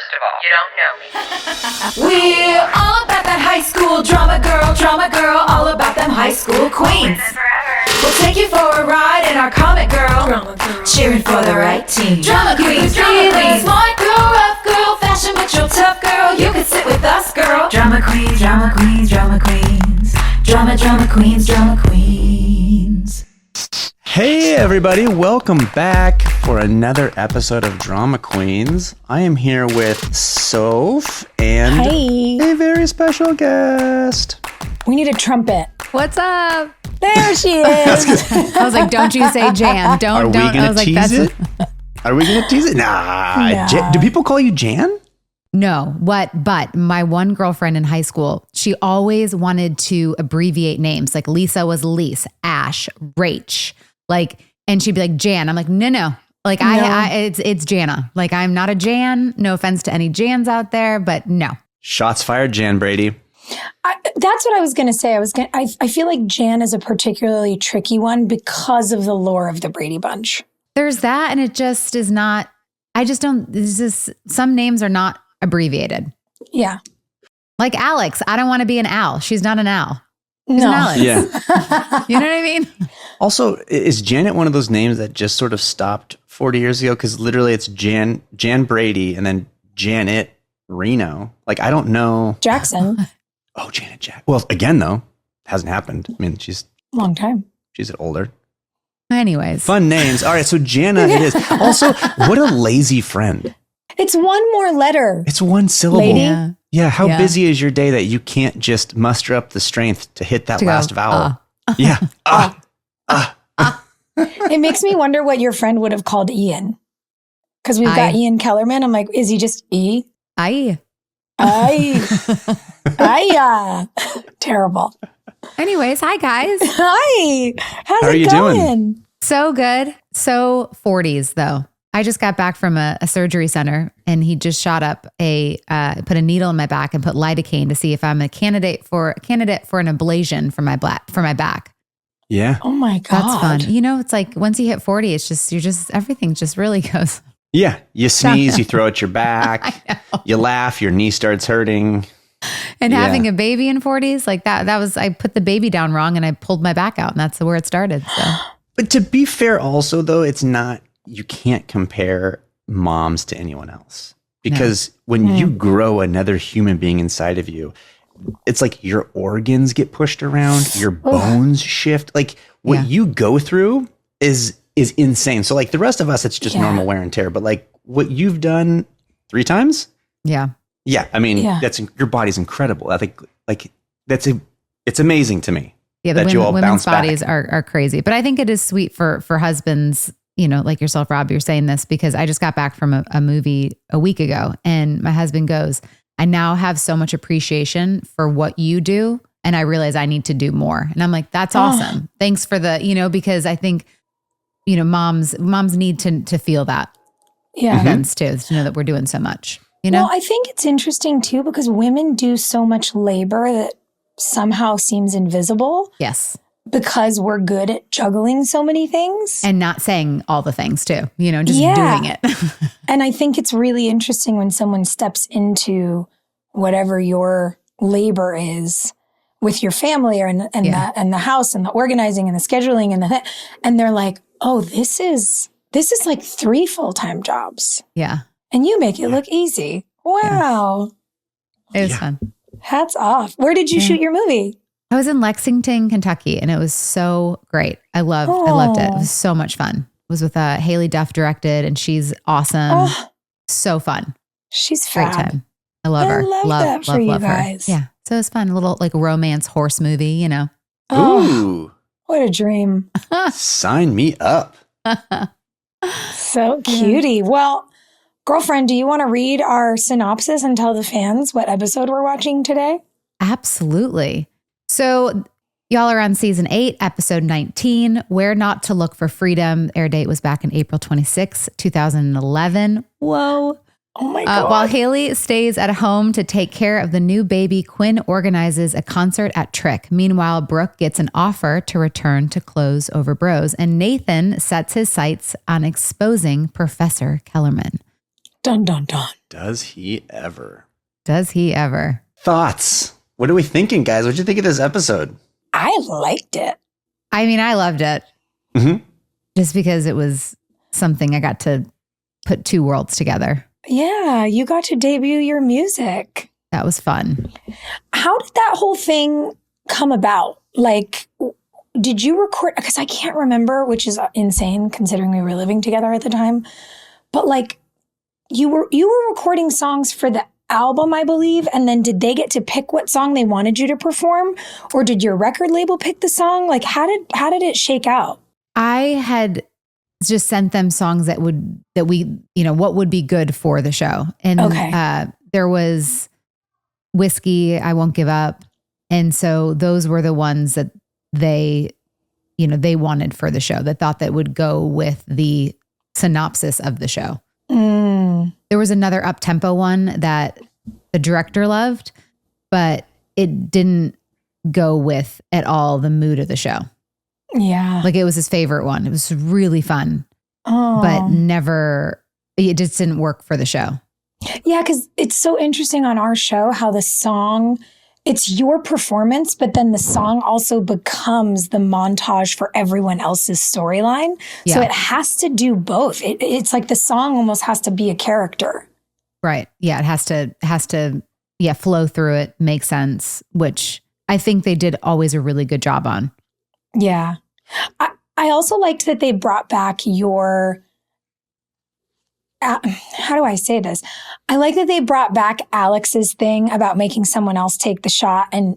First of all, you don't know me. We're all about that high school drama girl, all about them high school queens. We'll take you for a ride in our comic girl, cheering for the right team. Drama queens, smart girl, rough girl, fashion but you're tough girl. You can sit with us, girl. Drama queens, drama queens, drama queens, drama queens, drama queens. Hey everybody, welcome back for another episode of Drama Queens. I am here with Soph and a very special guest. We need a trumpet. What's up? There she is. I was like, don't you say Jan. Don't. Are we going to tease it? Are we going to tease it? Nah. No. Do people call you Jan? No, but my one girlfriend in high school, she always wanted to abbreviate names. Like Lisa was Lise, Ash, Rach. Like, and she'd be like, Jan. I'm like, no. Like it's Jana. Like I'm not a Jan. No offense to any Jans out there, but no. Shots fired, Jan Brady. That's what I was going to say. I feel like Jan is a particularly tricky one because of the lore of the Brady Bunch. There's that, and it just is not. I just don't. Some names are not abbreviated. Yeah. Like Alex. I don't want to be an Al. She's not an Al. No. Alex. Yeah. You know what I mean? Also, is Janet one of those names that just sort of stopped 40 years ago? Because literally it's Jan Brady and then Janet Reno. Like, I don't know. Jackson. Oh, Janet Jack. Well, again, though, hasn't happened. I mean, she's Long time. older. Anyways. Fun names. All right, so Jana it is. Also, what a lazy friend. It's one more letter. It's one syllable. Lady. Yeah, how busy is your day that you can't just muster up the strength to hit that last vowel? Yeah. It makes me wonder what your friend would have called Ian. Because we've got Ian Kellerman. I'm like, is he just E? Aye. Terrible. Anyways, hi guys. Hi. How's How are it you going? doing? So good. So 40s though. I just got back from a surgery center and he just shot up put a needle in my back and put lidocaine to see if I'm a candidate for an ablation for my back. Yeah. Oh my God. That's fun. You know, it's like once you hit 40, it's everything just really goes. Yeah. You sneeze, you throw at your back, you laugh, your knee starts hurting. And having a baby in 40s, like that was, I put the baby down wrong and I pulled my back out and that's where it started. So. But to be fair also though, it's not, you can't compare moms to anyone else because when you grow another human being inside of you, it's like your organs get pushed around, your bones shift. Like what you go through is insane. So like the rest of us, it's just normal wear and tear. But like what you've done 3 times. Yeah. Yeah. I mean, your body's incredible. I think like it's amazing to me. Yeah. The women's bodies are crazy, but I think it is sweet for husbands, you know, like yourself, Rob, you're saying this because I just got back from a movie a week ago and my husband goes, I now have so much appreciation for what you do. And I realize I need to do more. And I'm like, that's awesome. Thanks for because I think, moms need to feel that. Yeah. Sense too, to know that we're doing so much, you know? Well, I think it's interesting too, because women do so much labor that somehow seems invisible. Yes. Because we're good at juggling so many things. And not saying all the things too, just doing it. And I think it's really interesting when someone steps into whatever your labor is with your family and the house and the organizing and the scheduling and they're like, oh, this is like 3 full-time jobs. Yeah. And you make it look easy. Wow. It was fun. Hats off. Where did you shoot your movie? I was in Lexington, Kentucky, and it was so great. I loved it. It was so much fun. It was with Haley Duff directed, and she's awesome. So fun. She's fab. Great time. I love her. Love that for you guys. Her. Yeah. So it was fun. A little like romance horse movie, Ooh. What a dream. Sign me up. So cutie. Well, girlfriend, do you want to read our synopsis and tell the fans what episode we're watching today? Absolutely. So y'all are on season 8, episode 19, Where Not to Look for Freedom. Air date was back in April 26, 2011. Whoa. Oh my God. While Haley stays at home to take care of the new baby, Quinn organizes a concert at Trick. Meanwhile, Brooke gets an offer to return to Clothes Over Bros, and Nathan sets his sights on exposing Professor Kellerman. Dun, dun, dun. Does he ever? Does he ever? Thoughts? What are we thinking, guys? What'd you think of this episode? I liked it. I mean, I loved it. Mm-hmm. Just because it was something I got to put two worlds together. Yeah, you got to debut your music. That was fun. How did that whole thing come about? Like, did you record? Because I can't remember, which is insane considering we were living together at the time. But like, you were recording songs for the album, I believe, and then did they get to pick what song they wanted you to perform, or did your record label pick the song? Like, how did it shake out? I had just sent them songs that we, what would be good for the show. And there was Whiskey, I Won't Give Up. And so those were the ones that they wanted for the show, that thought that would go with the synopsis of the show. There was another up-tempo one that the director loved, but it didn't go with at all the mood of the show. Yeah. Like, it was his favorite one. It was really fun, Oh. but it just didn't work for the show. Yeah, because it's so interesting on our show how the song, it's your performance, but then the song also becomes the montage for everyone else's storyline. Yeah. So it has to do both. It's like the song almost has to be a character. Right. Yeah. It has to flow through it, make sense, which I think they did always a really good job on. Yeah. I also liked that they brought back your, how do I say this? I like that they brought back Alex's thing about making someone else take the shot and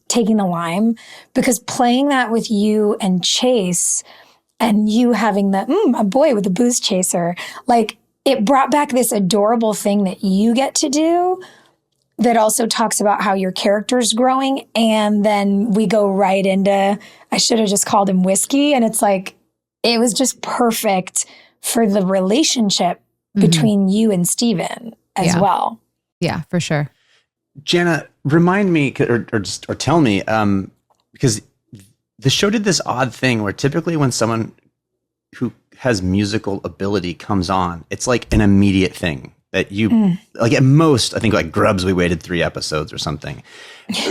taking the lime, because playing that with you and Chase and you having a boy with a booze chaser, like, it brought back this adorable thing that you get to do that also talks about how your character's growing. And then we go right into, I should have just called him Whiskey. And it's like, it was just perfect for the relationship between you and Steven as well. Yeah, for sure. Jana, remind me or tell me, because the show did this odd thing where typically when someone who has musical ability comes on, it's like an immediate thing that you like. At most, I think like Grubs, we waited 3 episodes or something.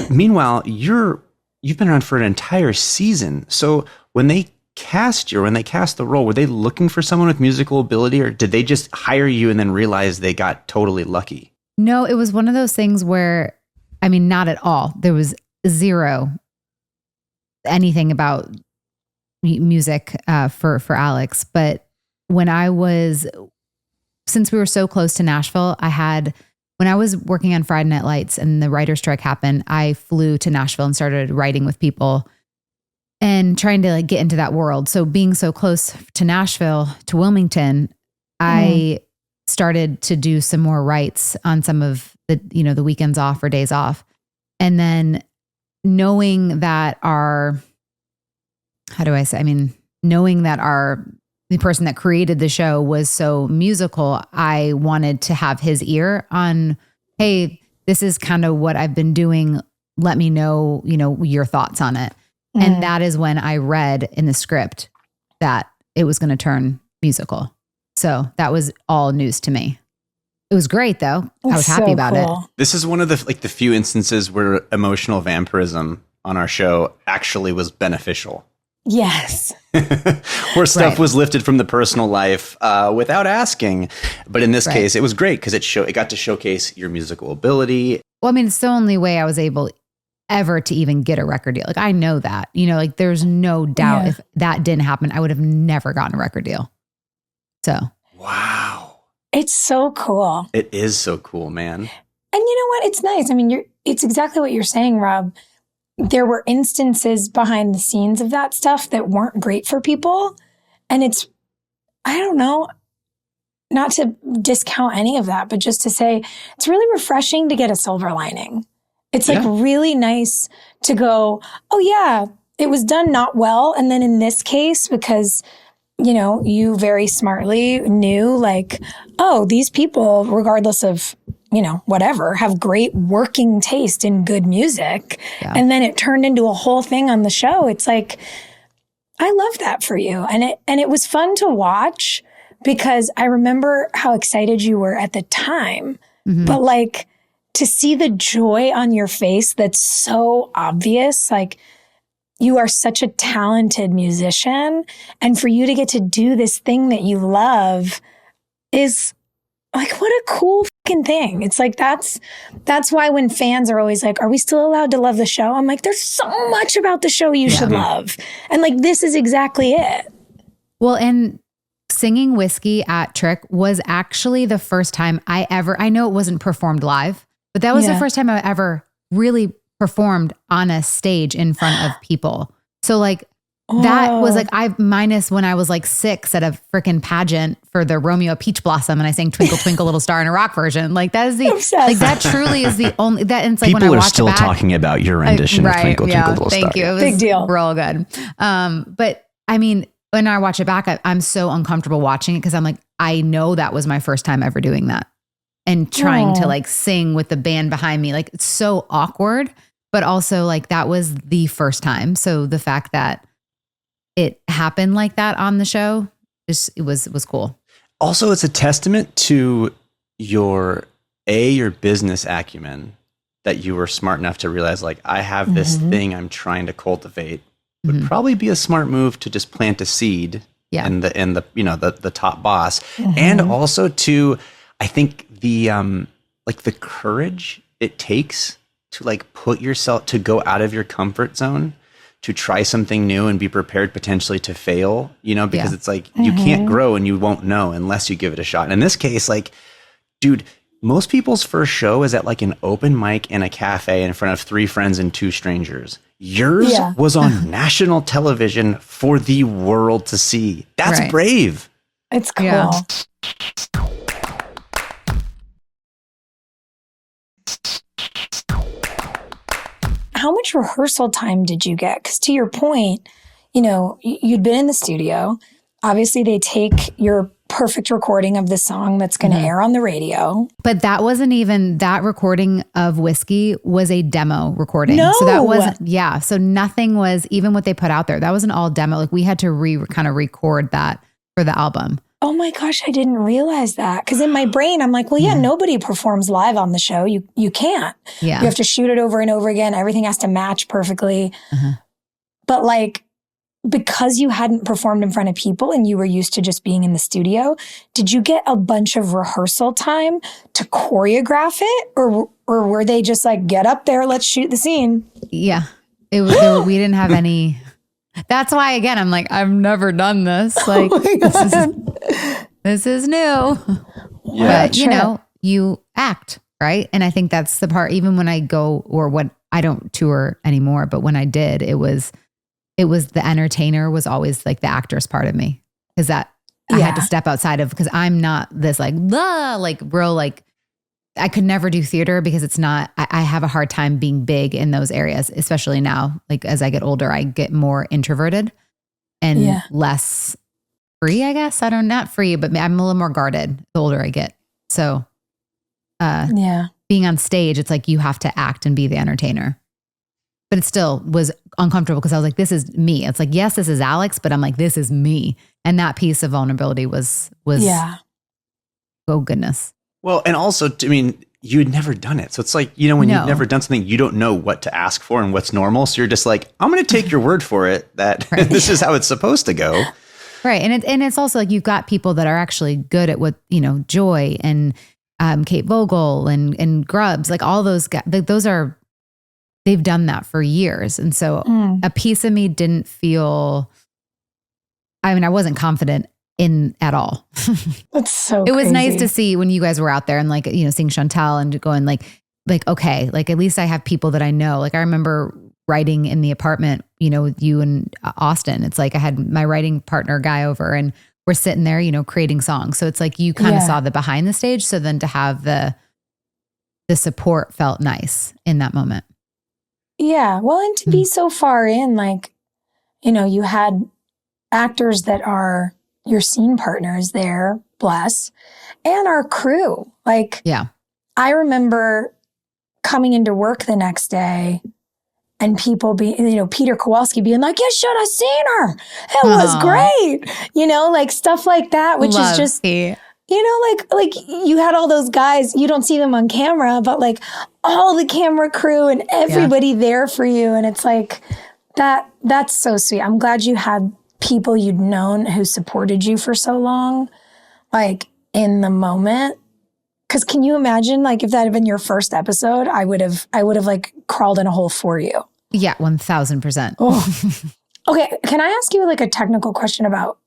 Meanwhile, you've been around for an entire season. So when they cast you, or when they cast the role, were they looking for someone with musical ability, or did they just hire you and then realize they got totally lucky? No, it was one of those things where, I mean, not at all. There was zero anything about music for Alex. But since we were so close to Nashville, when I was working on Friday Night Lights and the writer's strike happened, I flew to Nashville and started writing with people and trying to like get into that world. So being so close to Nashville, to Wilmington, I started to do some more writes on some of the weekends off or days off. And then knowing that the person that created the show was so musical, I wanted to have his ear on, hey, this is kind of what I've been doing. Let me know, your thoughts on it. And that is when I read in the script that it was going to turn musical. So that was all news to me. It was great though. I was happy about it. This is one of the few instances where emotional vampirism on our show actually was beneficial. Yes. Where stuff was lifted from the personal life without asking. But in this case, it was great because it got to showcase your musical ability. Well, I mean, it's the only way I was able ever to even get a record deal. Like, I know that, like there's no doubt if that didn't happen, I would have never gotten a record deal. So. Wow. It's so cool. It is so cool, man. And you know what? It's nice. I mean, it's exactly what you're saying, Rob. There were instances behind the scenes of that stuff that weren't great for people. And it's, I don't know, not to discount any of that, but just to say it's really refreshing to get a silver lining. It's like really nice to go, oh yeah, it was done not well. And then in this case, because, you very smartly knew like, oh, these people, regardless of, whatever, have great working taste in good music. Yeah. And then it turned into a whole thing on the show. It's like, I love that for you. And it was fun to watch, because I remember how excited you were at the time, but like to see the joy on your face that's so obvious, like you are such a talented musician, and for you to get to do this thing that you love is like, what a cool fucking thing. It's like, that's why when fans are always like, are we still allowed to love the show? I'm like, there's so much about the show you should love. And like, this is exactly it. Well, and singing Whiskey at Trick was actually the first time I know it wasn't performed live, but that was the first time I ever really performed on a stage in front of people. So like, that was like, minus when I was like 6 at a freaking pageant for the Romeo Peach Blossom and I sang Twinkle Twinkle Little Star in a rock version. Like that is like, that truly is the only, that, and it's like people when I are watch still it back, talking about your rendition of Twinkle Twinkle Little Star. Thank you. It was big deal. Real good. But I mean, when I watch it back, I'm so uncomfortable watching it because I'm like, I know that was my first time ever doing that and trying to like sing with the band behind me. Like it's so awkward, but also like that was the first time. So the fact that it happened like that on the show, it was cool. Also, it's a testament to your business acumen that you were smart enough to realize like, I have this thing I'm trying to cultivate. Would probably be a smart move to just plant a seed in the you know, the top boss. And also to, I think the like the courage it takes to like put yourself, to go out of your comfort zone, to try something new and be prepared potentially to fail, you know, because it's like, you can't grow and you won't know unless you give it a shot. And in this case, like, dude, most people's first show is at like an open mic in a cafe in front of 3 friends and 2 strangers. Yours was on national television for the world to see. That's brave. It's cool. Yeah. How much rehearsal time did you get? Because to your point, you know, you'd been in the studio. Obviously, they take your perfect recording of the song that's going to air on the radio. But that wasn't even, that recording of Whiskey was a demo recording. No. So that wasn't, so nothing was, even what they put out there, that wasn't all demo. Like we had to kind of record that for the album. Oh my gosh, I didn't realize that. Because in my brain, I'm like, well, nobody performs live on the show. You can't. Yeah. You have to shoot it over and over again. Everything has to match perfectly. But like, because you hadn't performed in front of people and you were used to just being in the studio, did you get a bunch of rehearsal time to choreograph it? Or were they just like, get up there, let's shoot the scene? Yeah. It was, we didn't have any. That's why, again, I'm like, I've never done this. Like, this is new. Yeah. But, you know, you act, right? And I think that's the part, even when I go, or what, I don't tour anymore, but when I did, it was the entertainer was always like the actor's part of me. Because that I had to step outside of, because I'm not this like, real, like, I could never do theater because it's not, I have a hard time being big in those areas, especially now. Like as I get older, I get more introverted and less free, I guess. Not free, but I'm a little more guarded the older I get. So being on stage, it's like you have to act and be the entertainer. But it still was uncomfortable because I was like, this is me. It's like, yes, this is Alex, but I'm like, this is me. And that piece of vulnerability was oh goodness. Well, and also, I mean, you had never done it. So it's like, you know, when you've never done something, you don't know what to ask for and what's normal. So you're just like, I'm going to take your word for it that this is how it's supposed to go. Right. And it's also like, you've got people that are actually good at what, you know, Joy and Kate Vogel and Grubbs, like all those guys, they've done that for years. And so a piece of me didn't feel, I mean, I wasn't confident in at all. That's so It was crazy. nice to see when you guys were out there and like, you know, seeing Chantal and going like, okay, like at least I have people that I know. Like I remember writing in the apartment, you know, with you and Austin. It's like I had my writing partner guy over and we're sitting there, you know, creating songs. So it's like you kind of saw the behind the stage. So then to have the support felt nice in that moment. Yeah. Well, and to be so far in, like, you know, you had actors that are your scene partners there, bless, and our crew. Like, I remember coming into work the next day and people Peter Kowalski being like, you should have seen her. It was great. Like stuff like that, which is just, like you had all those guys, you don't see them on camera, but like all the camera crew and everybody there for you. And it's like, that's so sweet. I'm glad you had people you'd known who supported you for so long, like in the moment. Because can you imagine, like, if that had been your first episode, I would have like crawled in a hole for you. Yeah, 1000%. Oh. Okay, can I ask you like a technical question about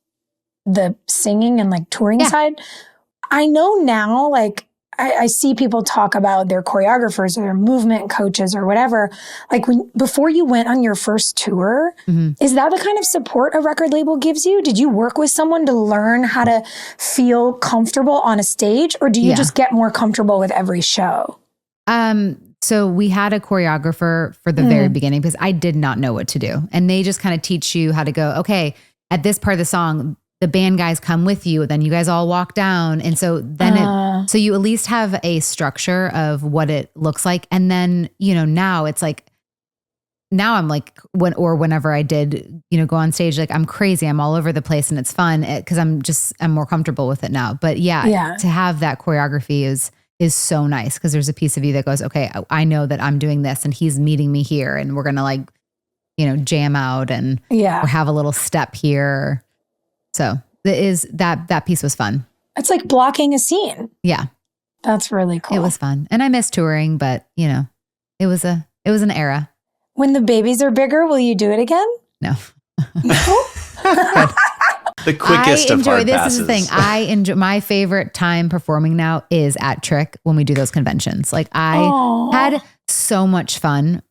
the singing and like touring side? I know now, like, I see people talk about their choreographers or their movement coaches or whatever. Like before you went on your first tour, is that the kind of support a record label gives you? Did you work with someone to learn how to feel comfortable on a stage, or do you just get more comfortable with every show? So we had a choreographer for the very beginning because I did not know what to do. And they just kind of teach you how to go, okay, at this part of the song, the band guys come with you, then you guys all walk down. And so then so you at least have a structure of what it looks like. And then, now it's like, now I'm like, whenever I did, go on stage, like I'm crazy. I'm all over the place and it's fun because I'm more comfortable with it now. But to have that choreography is so nice because there's a piece of you that goes, okay, I know that I'm doing this and he's meeting me here and we're going to like, jam out and or have a little step here. So that piece was fun. It's like blocking a scene. Yeah. That's really cool. It was fun. And I miss touring, but it was an era. When the babies are bigger, will you do it again? No. The quickest of hard passes. This is the thing. I enjoy, my favorite time performing now is at Trick when we do those conventions. Like I had so much fun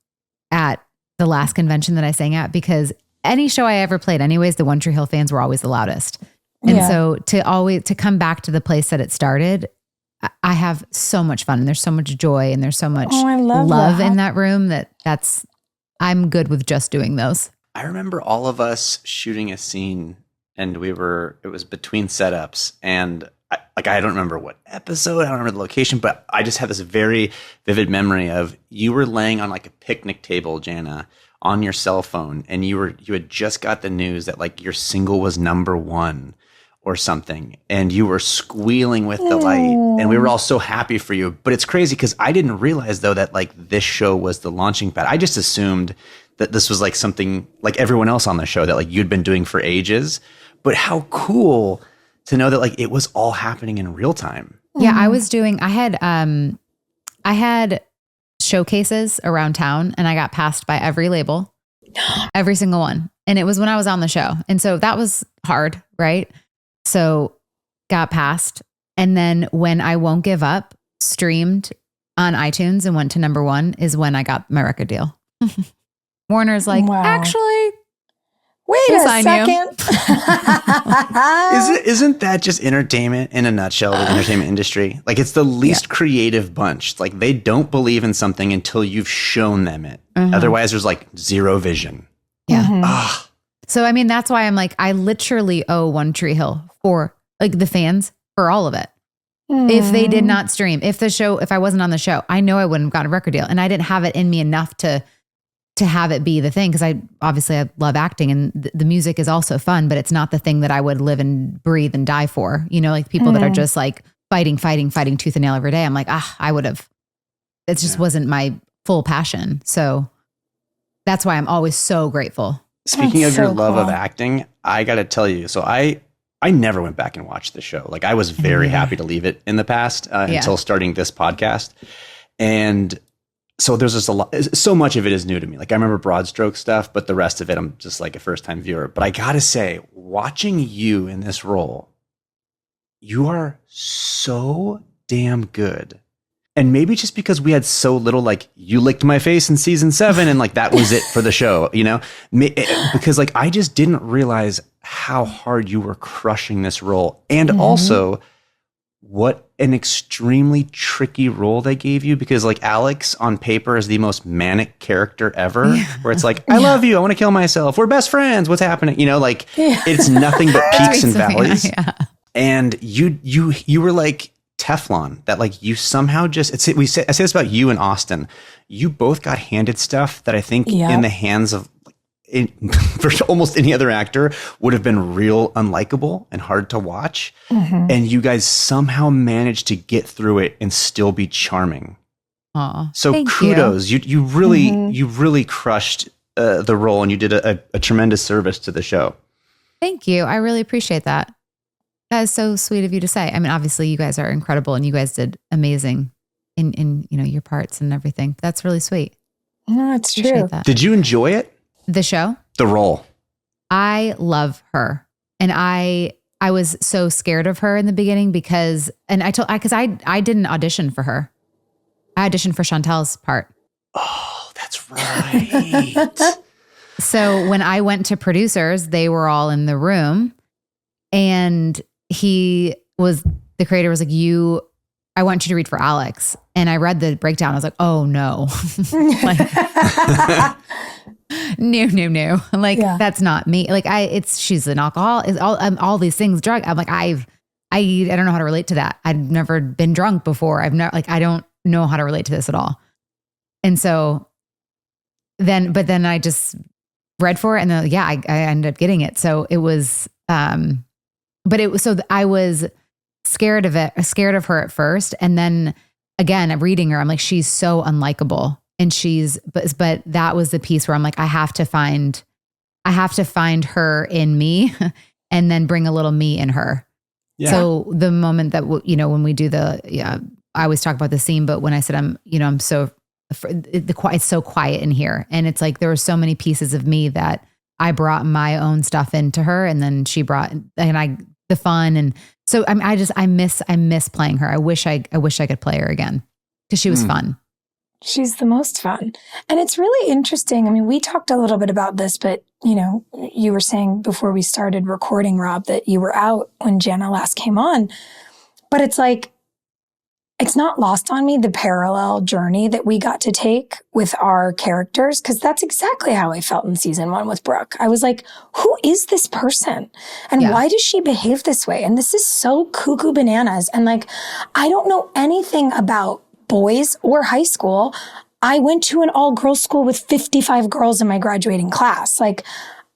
at the last convention that I sang at because any show I ever played anyways, the One Tree Hill fans were always the loudest. And so to come back to the place that it started, I have so much fun and there's so much joy and there's so much love in that room I'm good with just doing those. I remember all of us shooting a scene and it was between setups and I don't remember what episode, I don't remember the location, but I just have this very vivid memory of you were laying on like a picnic table, Jana, on your cell phone, and you had just got the news that like your single was #1 or something, and you were squealing with delight, and we were all so happy for you. But it's crazy because I didn't realize though that like this show was the launching pad. I just assumed that this was like something like everyone else on the show that like you'd been doing for ages. But how cool to know that like it was all happening in real time. Yeah, I had showcases around town and I got passed by every label, every single one. And it was when I was on the show. And so that was hard, right? So got passed. And then when I Won't Give Up streamed on iTunes and went to #1 is when I got my record deal. Warner's like, actually, wait a second. Isn't that just entertainment in a nutshell, the entertainment industry? Like it's the least creative bunch. Like they don't believe in something until you've shown them it. Otherwise there's like zero vision. Yeah. So, I mean, that's why I'm like, I literally owe One Tree Hill for like the fans for all of it. If they did not stream, if I wasn't on the show, I know I wouldn't have got a record deal and I didn't have it in me enough to have it be the thing. Cause I love acting and the music is also fun, but it's not the thing that I would live and breathe and die for, like people that are just like fighting tooth and nail every day. I'm like, it just wasn't my full passion. So that's why I'm always so grateful. Speaking of your love of acting, I got to tell you, so I never went back and watched the show. Like I was very happy to leave it in the past until starting this podcast. And so there's just so much of it is new to me. Like I remember broad stroke stuff, but the rest of it, I'm just like a first time viewer. But I got to say, watching you in this role, you are so damn good. And maybe just because we had so little, like you licked my face in season 7 and like that was it for the show, because like I just didn't realize how hard you were crushing this role. And also what an extremely tricky role they gave you, because like Alex on paper is the most manic character ever, where it's like, I love you, I want to kill myself, we're best friends, what's happening? It's nothing but peaks and valleys. And you were like Teflon that like you somehow just, I say this about you and Austin. You both got handed stuff that I think in the hands of for almost any other actor would have been real unlikable and hard to watch. And you guys somehow managed to get through it and still be charming. Aw, so kudos. You really crushed the role, and you did a tremendous service to the show. Thank you. I really appreciate that. That is so sweet of you to say. I mean, obviously you guys are incredible and you guys did amazing in your parts and everything. That's really sweet. No, it's true. That. Did you enjoy it? The show? The role. I love her. And I was so scared of her in the beginning because I didn't audition for her. I auditioned for Chantel's part. Oh, that's right. So when I went to producers, they were all in the room, and the creator was like, I want you to read for Alex. And I read the breakdown. I was like, oh no. No. Like, that's not me. Like she's an alcohol, all these things, drug. I'm like, I don't know how to relate to that. I've never been drunk before. I don't know how to relate to this at all. And so then I just read for it, and then, I ended up getting it. So it was, I was scared of her at first. And then again, reading her, I'm like, she's so unlikable. And but that was the piece where I'm like, I have to find her in me and then bring a little me in her. Yeah. So the moment that, when we do I always talk about the scene, but when I said, I'm so, it's so quiet in here. And it's like, there were so many pieces of me that I brought my own stuff into her, and then she brought, the fun. And so I miss playing her. I wish I could play her again because she was fun. She's the most fun. And it's really interesting. I mean, we talked a little bit about this, but you were saying before we started recording, Rob, that you were out when Jana last came on, but it's like, it's not lost on me, the parallel journey that we got to take with our characters, because that's exactly how I felt in season 1 with Brooke. I was like, who is this person? And why does she behave this way? And this is so cuckoo bananas. And like, I don't know anything about boys or high school. I went to an all-girls school with 55 girls in my graduating class. Like,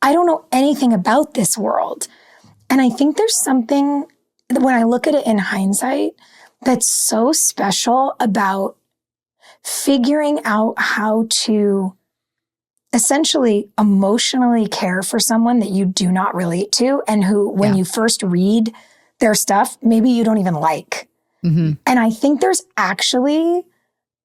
I don't know anything about this world. And I think there's something, when I look at it in hindsight, that's so special about figuring out how to essentially emotionally care for someone that you do not relate to, and who, when you first read their stuff, maybe you don't even like. Mm-hmm. And I think there's actually,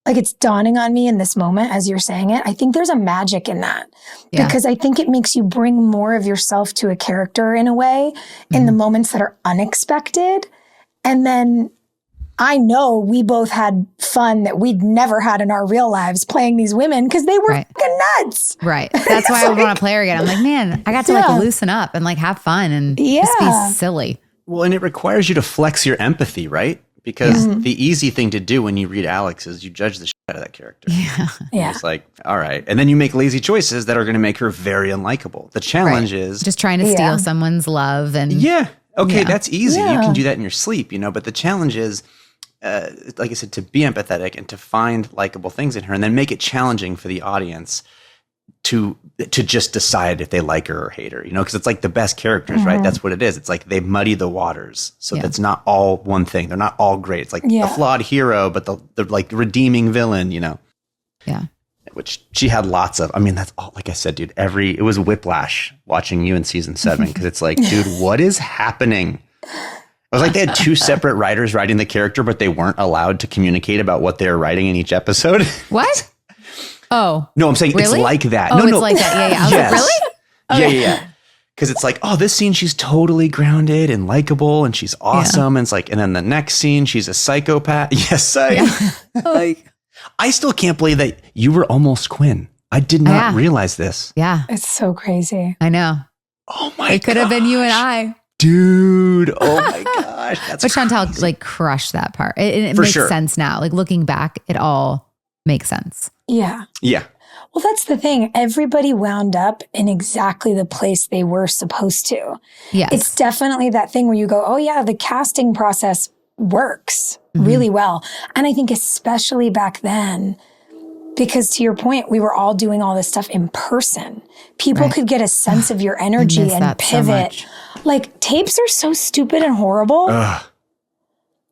like, it's dawning on me in this moment as you're saying it, I think there's a magic in that. Yeah. Because I think it makes you bring more of yourself to a character in a way, in the moments that are unexpected. And then I know we both had fun that we'd never had in our real lives playing these women because they were fucking nuts. Right. That's why I want to play her again. I'm like, man, I got to like loosen up and like have fun and just be silly. Well, and it requires you to flex your empathy, right? Because the easy thing to do when you read Alex is you judge the shit out of that character. Yeah. It's like, all right. And then you make lazy choices that are going to make her very unlikable. The challenge is just trying to steal someone's love. And okay, that's easy. You can do that in your sleep, but the challenge is, like I said, to be empathetic and to find likable things in her, and then make it challenging for the audience to just decide if they like her or hate her, because it's like the best characters, right? That's what it is. It's like they muddy the waters. So that's not all one thing. They're not all great. It's like the flawed hero, but the like redeeming villain, Yeah. Which she had lots of. I mean, that's all, like I said, dude, it was whiplash watching you in season 7. Because it's like, dude, what is happening? It was like they had 2 separate writers writing the character, but they weren't allowed to communicate about what they were writing in each episode. What? Oh. No, I'm saying really? It's like that. Oh, no, it's like that. Yeah. I was like, really? Okay. Yeah. Because it's like, oh, this scene, she's totally grounded and likable and she's awesome. And it's like, and then the next scene, she's a psychopath. Yes, I still can't believe that you were almost Quinn. I did not realize this. Yeah. It's so crazy. I know. Oh my god. It could have been you and I. Dude, oh my gosh. That's but Chantal like crushed that part. It makes sense now. Like looking back, it all makes sense. Yeah. Yeah. Well, that's the thing. Everybody wound up in exactly the place they were supposed to. Yes. It's definitely that thing where you go, oh yeah, the casting process works. really well. And I think especially back then, because to your point, we were all doing all this stuff in person. People could get a sense of your energy and pivot. So like tapes are so stupid and horrible.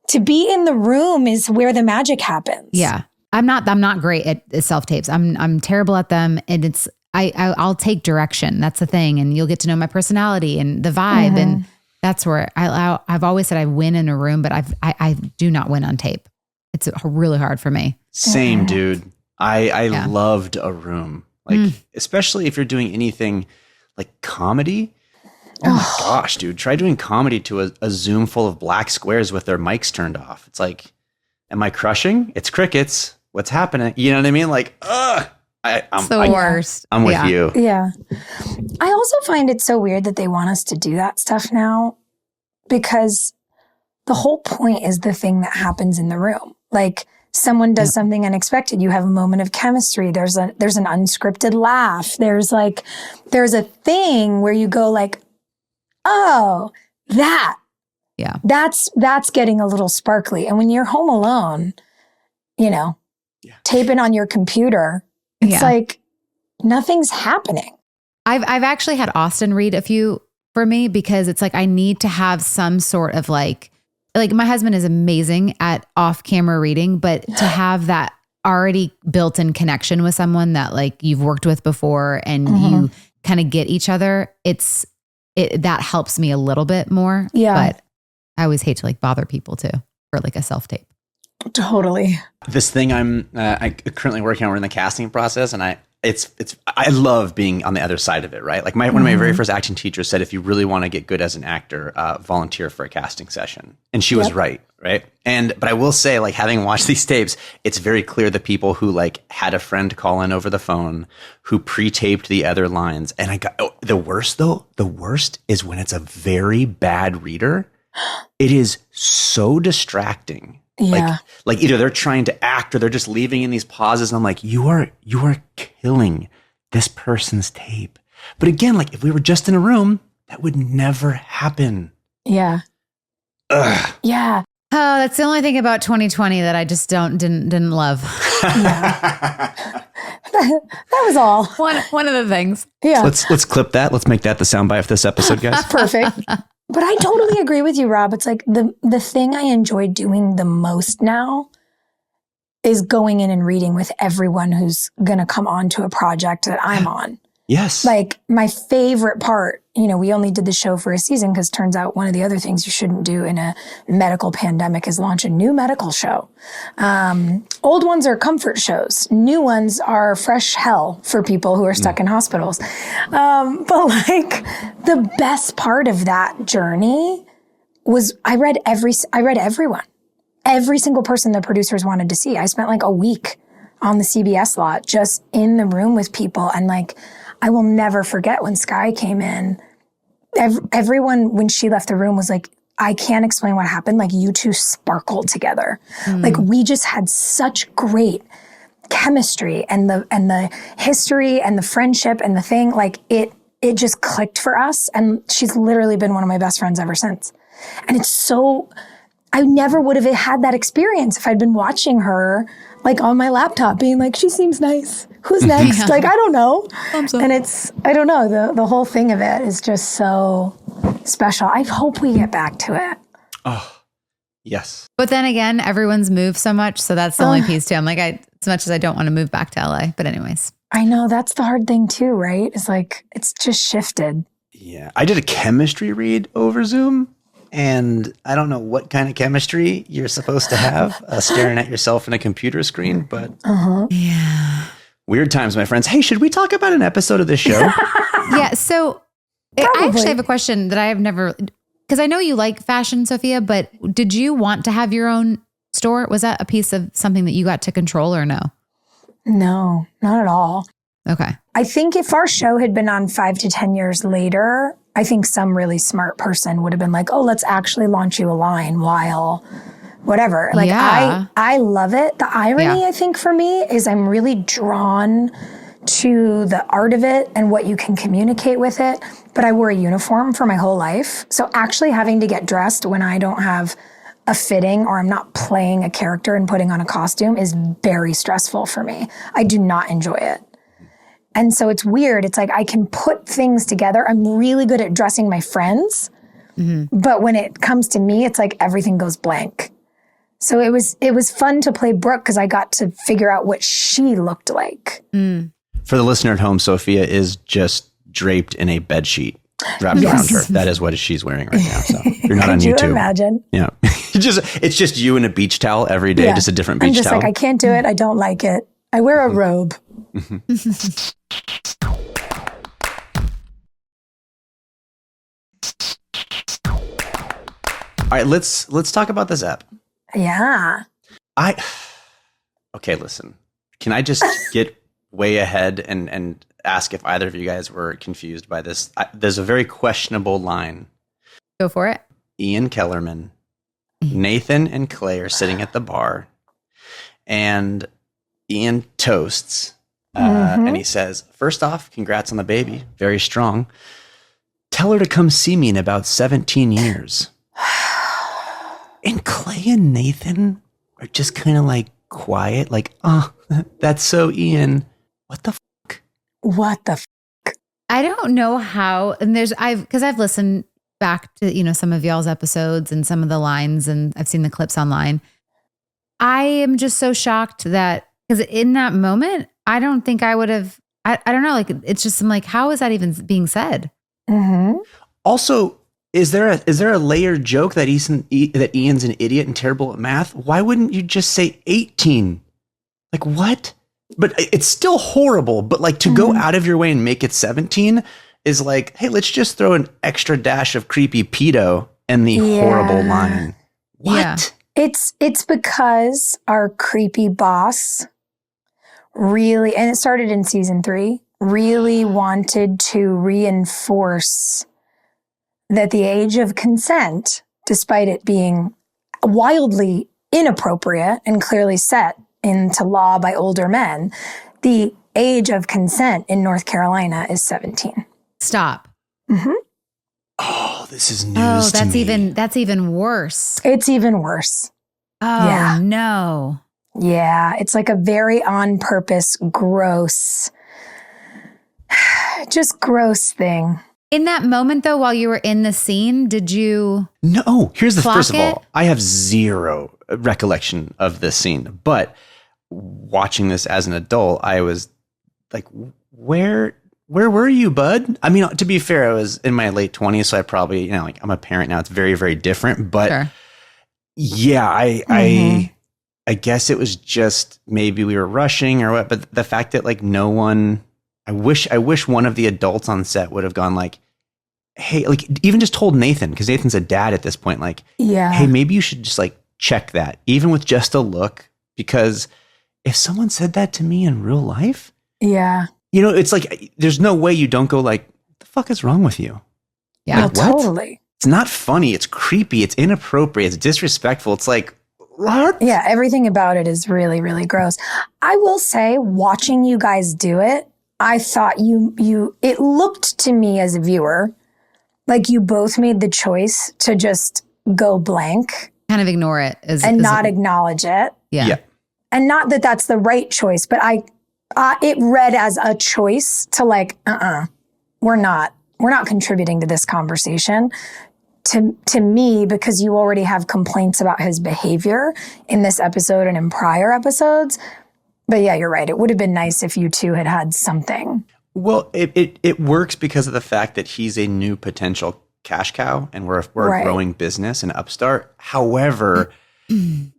To be in the room is where the magic happens. Yeah. I'm not great at self-tapes. I'm terrible at them. And I'll take direction. That's the thing. And you'll get to know my personality and the vibe. And that's where I've always said I win in a room, but I do not win on tape. It's really hard for me. Same, dude. I loved a room. Like, especially if you're doing anything like comedy. Oh my gosh, dude. Try doing comedy to a Zoom full of black squares with their mics turned off. It's like, am I crushing? It's crickets. What's happening? You know what I mean? Like, It's the worst. I'm with you. Yeah. I also find it so weird that they want us to do that stuff now, because the whole point is the thing that happens in the room. Like, someone does something unexpected. You have a moment of chemistry. There's an unscripted laugh. There's a thing where you go like, oh, that's getting a little sparkly. And when you're home alone, taping on your computer, it's like nothing's happening. I've actually had Austin read a few for me, because it's like I need to have some sort of like my husband is amazing at off-camera reading, but to have that already built-in connection with someone that like you've worked with before and you kind of get each other, that helps me a little bit more. Yeah. But I always hate to like bother people too for like a self-tape. Totally. This thing I'm currently working on, we're in the casting process, and I love being on the other side of it, right? Like one of my very first acting teachers said, if you really want to get good as an actor, volunteer for a casting session. And she was right? But I will say, like, having watched these tapes, it's very clear the people who like had a friend call in over the phone, who pre-taped the other lines. And the worst is when it's a very bad reader. It is so distracting. Yeah. Like either they're trying to act or they're just leaving in these pauses. And I'm like, you are killing this person's tape. But again, like if we were just in a room, that would never happen. Yeah. Ugh. Yeah. Oh, that's the only thing about 2020 that I just didn't love. That was all. One of the things. Yeah. Let's clip that. Let's make that the soundbite of this episode, guys. Perfect. But I totally agree with you, Rob. It's like the thing I enjoy doing the most now is going in and reading with everyone who's going to come on to a project that I'm on. Yes. Like my favorite part, we only did the show for a season because turns out one of the other things you shouldn't do in a medical pandemic is launch a new medical show. Old ones are comfort shows. New ones are fresh hell for people who are stuck in hospitals. But like the best part of that journey was I read everyone, every single person the producers wanted to see. I spent like a week on the CBS lot just in the room with people. And like, I will never forget when Skye came in. Everyone, when she left the room, was like, I can't explain what happened. Like, you two sparkled together. Like, we just had such great chemistry and the history and the friendship and the thing. Like, it just clicked for us. And she's literally been one of my best friends ever since. And it's so, I never would have had that experience if I'd been watching her like on my laptop being like, she seems nice. Who's next? Like, I don't know. And it's, I don't know, the whole thing of it is just so special. I hope we get back to it. Oh, yes. But then again, everyone's moved so much. So that's the only piece too. I'm like, as much as I don't want to move back to LA, but anyways. I know that's the hard thing too, right? It's like, it's just shifted. Yeah. I did a chemistry read over Zoom. And I don't know what kind of chemistry you're supposed to have staring at yourself in a computer screen, but yeah, weird times, my friends. Hey, should we talk about an episode of this show? Yeah. So I actually have a question that I have never, because I know you like fashion, Sophia, but did you want to have your own store? Was that a piece of something that you got to control or no? No, not at all. Okay. I think if our show had been on 5 to 10 years later, I think some really smart person would have been like, oh, let's actually launch you a line while whatever. Like, yeah. I love it. The irony, I think, for me is I'm really drawn to the art of it and what you can communicate with it. But I wore a uniform for my whole life. So actually having to get dressed when I don't have a fitting or I'm not playing a character and putting on a costume is very stressful for me. I do not enjoy it. And so it's weird. It's like I can put things together. I'm really good at dressing my friends. But when it comes to me, it's like everything goes blank. So it was fun to play Brooke because I got to figure out what she looked like. For the listener at home, Sophia is just draped in a bed sheet wrapped around her. That is what she's wearing right now. So you're not on YouTube. Could you imagine? Yeah. It's just you in a beach towel every day, just a different beach I'm just towel. like, I can't do it. I don't like it. I wear a robe. All right, let's talk about this app. Yeah. Okay, listen. Can I just get way ahead and ask if either of you guys were confused by this? There's a very questionable line. Go for it. Ian Kellerman, Nathan and Clay are sitting at the bar, and Ian toasts, and he says, "First off, congrats on the baby. Very strong. Tell her to come see me in about 17 years." And Clay and Nathan are just kind of like quiet, like, "Oh, that's so Ian. What the fuck?" What the I don't know how, and because I've listened back to, some of y'all's episodes and some of the lines, and I've seen the clips online. I am just so shocked that, because in that moment, I don't think I would have, I don't know, like, it's just, I'm like, how is that even being said? Also, is there a layered joke that Ian's an idiot and terrible at math? Why wouldn't you just say 18? Like, what? But it's still horrible. But like, to go out of your way and make it 17 is like, hey, let's just throw an extra dash of creepy pedo in the horrible line. What? Yeah. It's because our creepy boss really, and it started in season 3, really wanted to reinforce that the age of consent, despite it being wildly inappropriate and clearly set into law by older men, the age of consent in North Carolina is 17. Stop. Oh, this is news Oh, to me. that's even worse. It's even worse. Oh, no. Yeah, it's like a very on purpose, gross, just gross thing. In that moment, though, while you were in the scene, did you? No, here's the clock first of it? all, I have zero recollection of this scene, but watching this as an adult, I was like, where were you, bud? I mean, to be fair, I was in my late 20s, so I probably, like, I'm a parent now. It's very, very different, but Sure. yeah, I guess it was just maybe we were rushing or what, but the fact that like no one, I wish one of the adults on set would have gone like, hey, like even just told Nathan, because Nathan's a dad at this point, like, hey, maybe you should just like check that, even with just a look, because if someone said that to me in real life, it's like, there's no way you don't go like, the fuck is wrong with you? Yeah, like, what? Totally. It's not funny. It's creepy. It's inappropriate. It's disrespectful. It's like, what? Yeah, everything about it is really, really gross. I will say, watching you guys do it, I thought it looked to me as a viewer like you both made the choice to just go blank. Kind of ignore it. Not acknowledge it. Yeah. And not that that's the right choice, but it read as a choice to like, we're not contributing to this conversation. To me, because you already have complaints about his behavior in this episode and in prior episodes. But yeah, you're right. It would have been nice if you two had something. Well, it works because of the fact that he's a new potential cash cow and we're a growing business and upstart. However,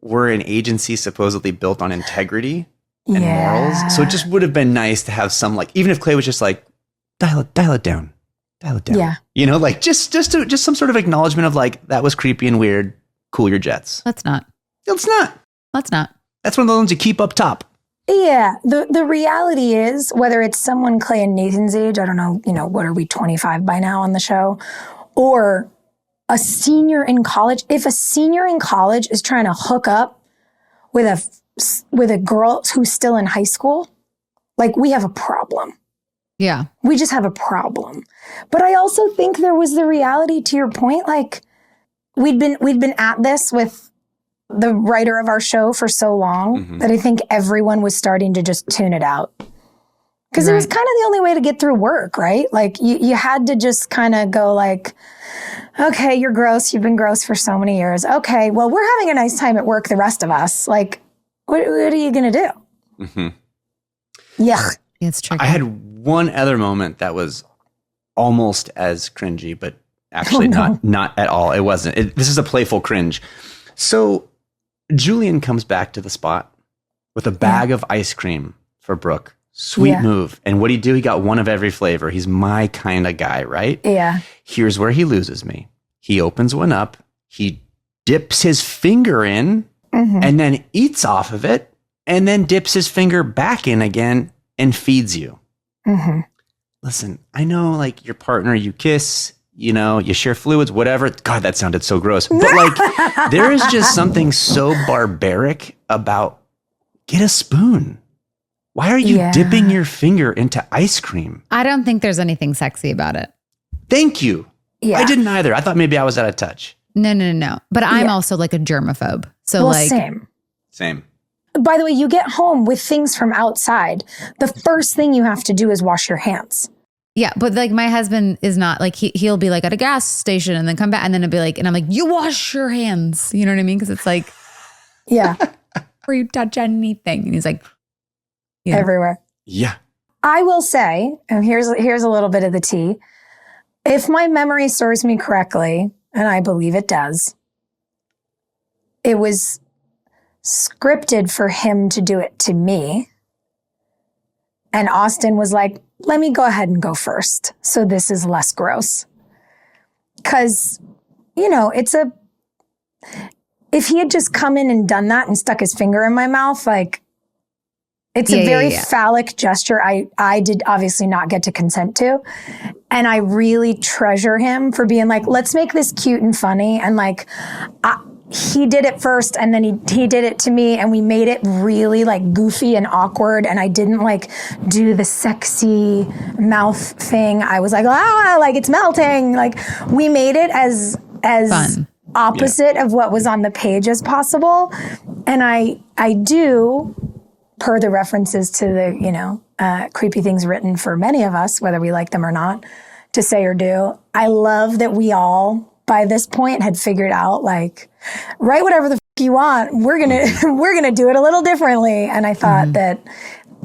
we're an agency supposedly built on integrity and morals. So it just would have been nice to have some, like, even if Clay was just like, dial it down. Dial it down. Yeah. Like just some sort of acknowledgement of like, that was creepy and weird. Cool your jets. Let's not. It's not. Let's not. That's one of the ones you keep up top. Yeah. The reality is, whether it's someone Clay and Nathan's age, I don't know, what are we, 25 by now on the show, or a senior in college. If a senior in college is trying to hook up with a girl who's still in high school, like, we have a problem. Yeah. We just have a problem. But I also think there was the reality, to your point, like, we'd been at this with the writer of our show for so long that I think everyone was starting to just tune it out. Because it was kind of the only way to get through work, right? Like you had to just kind of go like, okay, you're gross. You've been gross for so many years. Okay, well, we're having a nice time at work, the rest of us. Like, what are you going to do? Yeah. It's tricky. I had one other moment that was almost as cringy, but actually not at all. It wasn't. This is a playful cringe. So Julian comes back to the spot with a bag of ice cream for Brooke. Sweet move. And what'd he do? He got one of every flavor. He's my kind of guy, right? Yeah. Here's where he loses me. He opens one up. He dips his finger in and then eats off of it and then dips his finger back in again and feeds you. Listen, I know like your partner, you kiss, you know, you share fluids, whatever. God, that sounded so gross. But like there is just something so barbaric about get a spoon. Why are you dipping your finger into ice cream? I don't think there's anything sexy about it. Thank you. Yeah. I didn't either. I thought maybe I was out of touch. No. But I'm also like a germaphobe. So Well, like Same. By the way, you get home with things from outside. The first thing you have to do is wash your hands. Yeah, but like my husband is not like he'll be like at a gas station and then come back and then it'll be like, and I'm like, you wash your hands. You know what I mean? Because it's like, Yeah. before you touch anything. And he's like, Everywhere. Yeah. I will say, and here's a little bit of the tea. If my memory serves me correctly, and I believe it does, it was scripted for him to do it to me. And Austin was like, let me go ahead and go first. So this is less gross. Because, you know, if he had just come in and done that and stuck his finger in my mouth, like, it's a very phallic gesture I did obviously not get to consent to. And I really treasure him for being like, let's make this cute and funny. And like, he did it first and then he did it to me and we made it really like goofy and awkward. And I didn't like do the sexy mouth thing. I was like, like it's melting. Like we made it as fun. Opposite of what was on the page as possible. And I do, per the references to the, creepy things written for many of us, whether we like them or not, to say or do. I love that we all, by this point, had figured out, like, write whatever the you want. We're gonna do it a little differently. And I thought that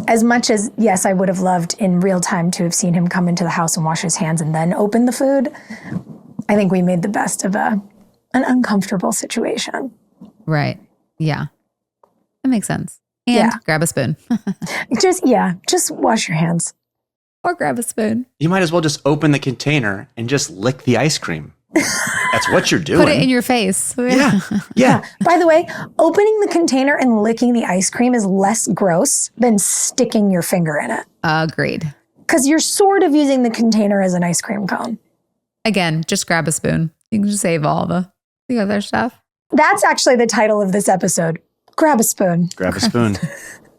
as much as, yes, I would have loved in real time to have seen him come into the house and wash his hands and then open the food, I think we made the best of an uncomfortable situation. Right. Yeah. That makes sense. And grab a spoon. just wash your hands. Or grab a spoon. You might as well just open the container and just lick the ice cream. That's what you're doing. Put it in your face. Yeah. By the way, opening the container and licking the ice cream is less gross than sticking your finger in it. Agreed. Because you're sort of using the container as an ice cream cone. Again, just grab a spoon. You can just save all the other stuff. That's actually the title of this episode. Grab a spoon. Grab a spoon.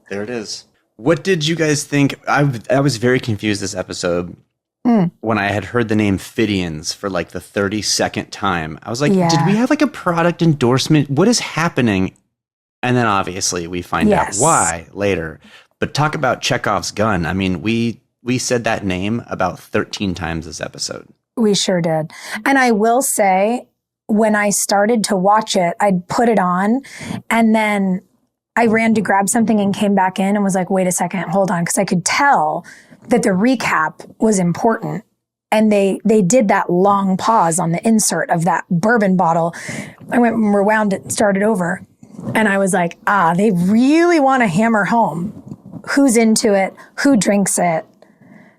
There it is. What did you guys think? I was very confused this episode when I had heard the name Fidians for like the 32nd time. I was like, did we have like a product endorsement? What is happening? And then obviously we find out why later. But talk about Chekhov's gun. I mean, we said that name about 13 times this episode. We sure did. And I will say, when I started to watch it, I'd put it on and then I ran to grab something and came back in and was like, wait a second, hold on. Because I could tell that the recap was important. And they did that long pause on the insert of that bourbon bottle. I went and rewound it and started over. And I was like, they really want to hammer home who's into it, who drinks it,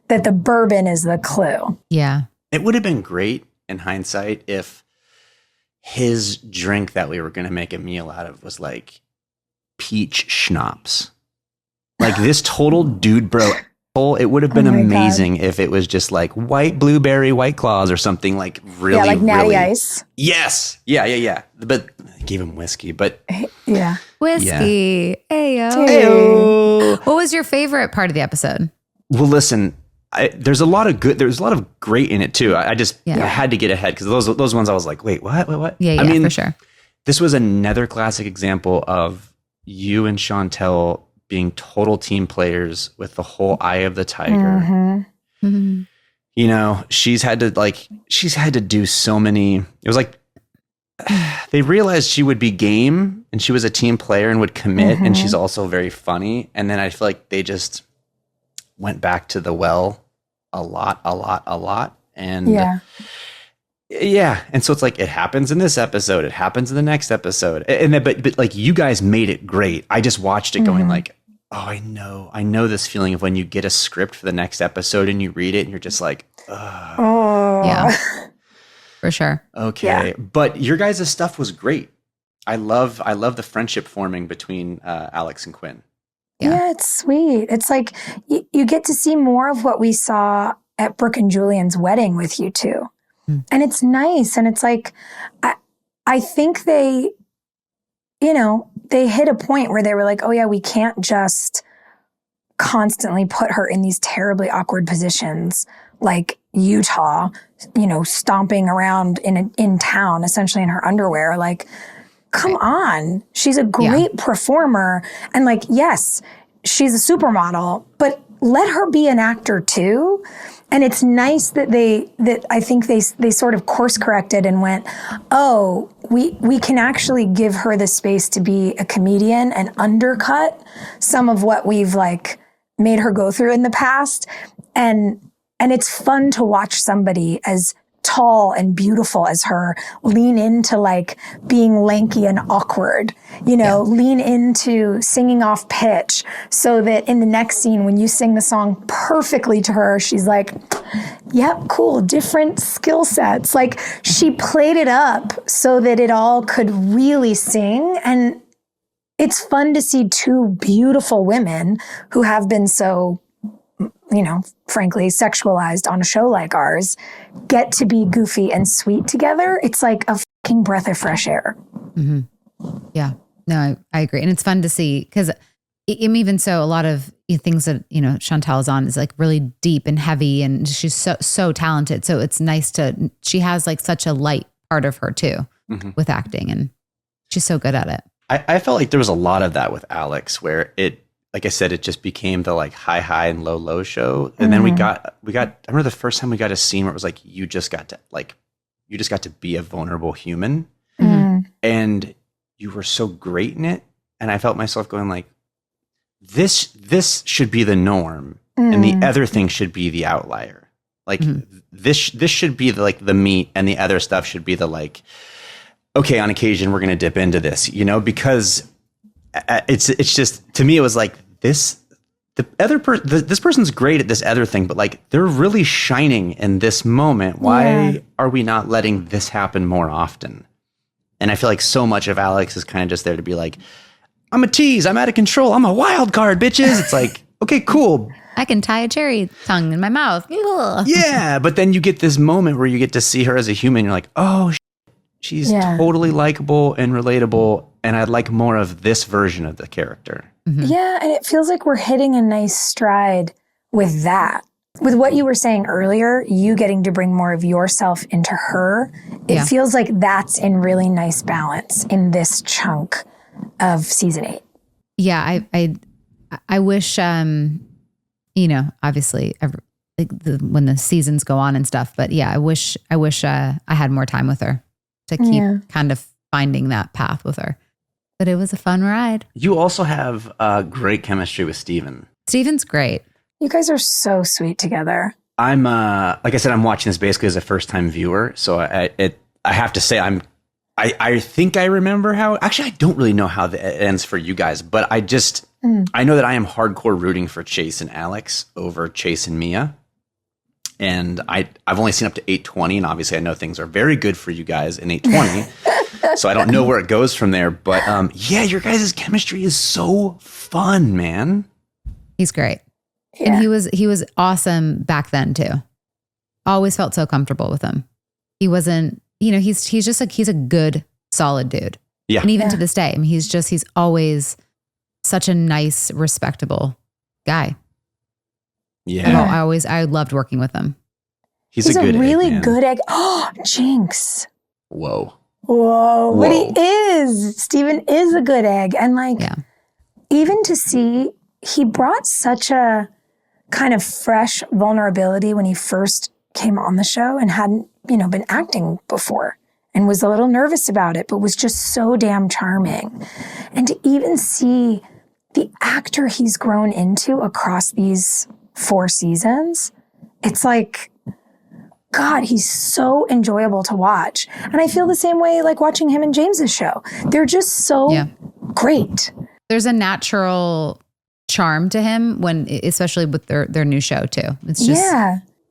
that the bourbon is the clue. Yeah. It would have been great in hindsight if his drink that we were going to make a meal out of was like peach schnapps. Like this total dude bro. It would have been amazing if it was just like white blueberry, White Claws or something like really, like Natty really. Ice. Yes. Yeah. But I gave him whiskey, but. Yeah. Whiskey. Ayo. Ayo. What was your favorite part of the episode? Well, listen, there's a lot of great in it too. I had to get ahead because those ones I was like, wait, what? Yeah, I mean, for sure. this was another classic example of you and Chantel being total team players with the whole eye of the tiger. You know, she's had to do so many. It was like they realized she would be game and she was a team player and would commit, and she's also very funny. And then I feel like they just went back to the well a lot. And yeah. And so it's like, it happens in this episode, it happens in the next episode. And then, but like, you guys made it great. I just watched it going like, oh, I know this feeling of when you get a script for the next episode and you read it and you're just like, yeah, for sure. Okay. But your guys' stuff was great. I love the friendship forming between Alex and Quinn. Yeah, it's sweet. It's like you get to see more of what we saw at Brooke and Julian's wedding with you two. And it's nice. And it's like, I think they hit a point where they were like, oh yeah, we can't just constantly put her in these terribly awkward positions like Utah, stomping around in town, essentially in her underwear. Like, come on. She's a great performer. And like, yes, she's a supermodel, but let her be an actor too. And it's nice that I think they sort of course corrected and went, oh, we can actually give her the space to be a comedian and undercut some of what we've like made her go through in the past. And it's fun to watch somebody as tall and beautiful as her lean into like being lanky and awkward, lean into singing off pitch so that in the next scene, when you sing the song perfectly to her, she's like, yep, cool, different skill sets. Like she played it up so that it all could really sing. And it's fun to see two beautiful women who have been so, frankly, sexualized on a show like ours, get to be goofy and sweet together. It's like a fucking breath of fresh air. Yeah, no, I agree. And it's fun to see because even so, a lot of things that, Chantal is on is like really deep and heavy and she's so talented. So it's nice she has like such a light part of her too with acting and she's so good at it. I felt like there was a lot of that with Alex where like I said, it just became the like high and low show. And then we got, I remember the first time we got a scene where it was like, you just got to be a vulnerable human and you were so great in it. And I felt myself going like, this should be the norm and the other thing should be the outlier. Like this should be the meat and the other stuff should be the like, okay, on occasion we're going to dip into this, because it's just, to me, it was like this person's great at this other thing, but like they're really shining in this moment. Why are we not letting this happen more often? And I feel like so much of Alex is kind of just there to be like, I'm a tease, I'm out of control, I'm a wild card, bitches. It's like, okay, cool. I can tie a cherry tongue in my mouth. Yeah, but then you get this moment where you get to see her as a human. You're like, oh, she's totally likable and relatable. And I'd like more of this version of the character. Yeah, and it feels like we're hitting a nice stride with that. With what you were saying earlier, you getting to bring more of yourself into her, it feels like that's in really nice balance in this chunk of season 8. Yeah, I wish, obviously, when the seasons go on and stuff, but yeah, I wish I had more time with her to keep kind of finding that path with her. But it was a fun ride. You also have great chemistry with Steven. Steven's great. You guys are so sweet together. I'm like I said, I'm watching this basically as a first time viewer, so I have to say I think I remember how. Actually, I don't really know how it ends for you guys, but I know that I am hardcore rooting for Chase and Alex over Chase and Mia. And I've only seen up to 820, and obviously I know things are very good for you guys in 820. So I don't know where it goes from there. But your guys' chemistry is so fun, man. He's great. Yeah. And he was awesome back then too. Always felt so comfortable with him. He wasn't, he's a good, solid dude. Yeah. And even to this day, I mean, he's always such a nice, respectable guy. Yeah. I loved working with him. He's a good really egg, man. good egg. Oh, Jinx. Whoa. Whoa. But he is. Steven is a good egg. And like, even to see, he brought such a kind of fresh vulnerability when he first came on the show and hadn't, been acting before and was a little nervous about it, but was just so damn charming. And to even see the actor he's grown into across these 4 seasons, it's like, God, he's so enjoyable to watch. And I feel the same way like watching him and James's show. They're just so great. There's a natural charm to him especially with their new show too. It's just,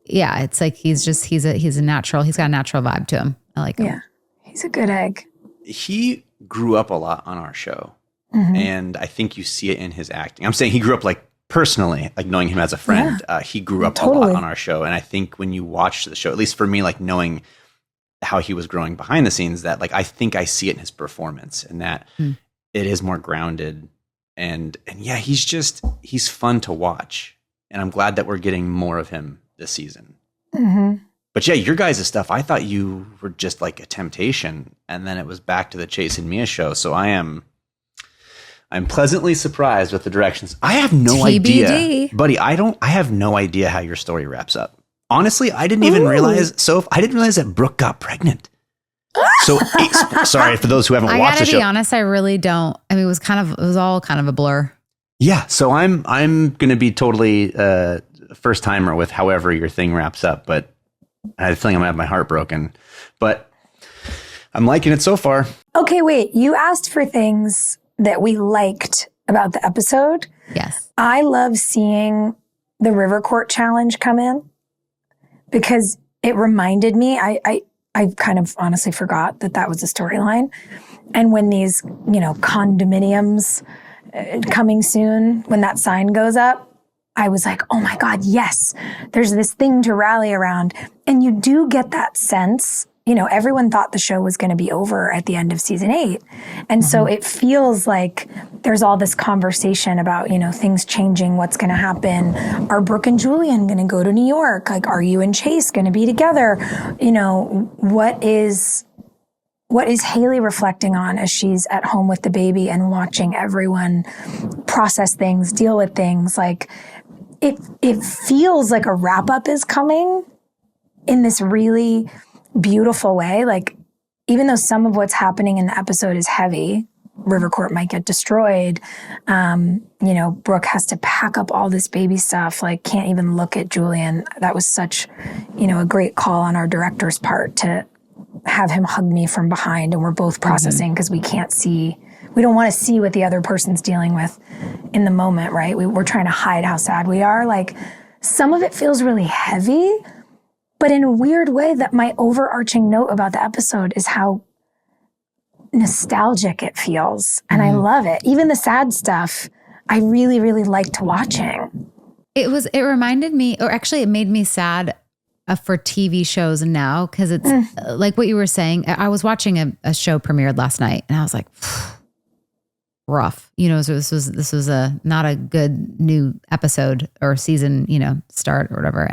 it's like he's a natural, he's got a natural vibe to him. I like him. Yeah, he's a good egg. He grew up a lot on our show. And I think you see it in his acting. I'm saying he grew up like personally, like knowing him as a friend, he grew up a lot on our show. And I think when you watch the show, at least for me, like knowing how he was growing behind the scenes, that like, I think I see it in his performance and that it is more grounded. And yeah, he's fun to watch. And I'm glad that we're getting more of him this season. But yeah, your guys' stuff, I thought you were just like a temptation. And then it was back to the Chase and Mia show. So I'm pleasantly surprised with the directions. I have no idea, buddy. I have no idea how your story wraps up. Honestly, I didn't even realize. So I didn't realize that Brooke got pregnant. So sorry for those who haven't watched the show. I gotta be honest, I really don't. I mean, it was all kind of a blur. Yeah. So I'm going to be totally first timer with however your thing wraps up, but I have a feeling I'm going to have my heart broken, but I'm liking it so far. Okay, wait, you asked for things that we liked about the episode. Yes. I love seeing the River Court Challenge come in because it reminded me, I kind of honestly forgot that was a storyline. And when these, condominiums coming soon, when that sign goes up, I was like, oh my God, yes, there's this thing to rally around. And you do get that sense. Everyone thought the show was going to be over at the end of season 8. And so it feels like there's all this conversation about, things changing, what's going to happen. Are Brooke and Julian going to go to New York? Like, are you and Chase going to be together? What is Haley reflecting on as she's at home with the baby and watching everyone process things, deal with things? Like, it feels like a wrap up is coming in this really beautiful way. Like, even though some of what's happening in the episode is heavy, River Court might get destroyed. Brooke has to pack up all this baby stuff, like can't even look at Julian. That was such, a great call on our director's part to have him hug me from behind. And we're both processing because we don't want to see what the other person's dealing with in the moment, right? We're trying to hide how sad we are. Like, some of it feels really heavy, but in a weird way, that my overarching note about the episode is how nostalgic it feels. And I love it. Even the sad stuff, I really, really liked watching. It reminded me, or actually it made me sad for TV shows now, because it's like what you were saying. I was watching a show premiered last night and I was like, rough. So this was not a good new episode or season, start or whatever.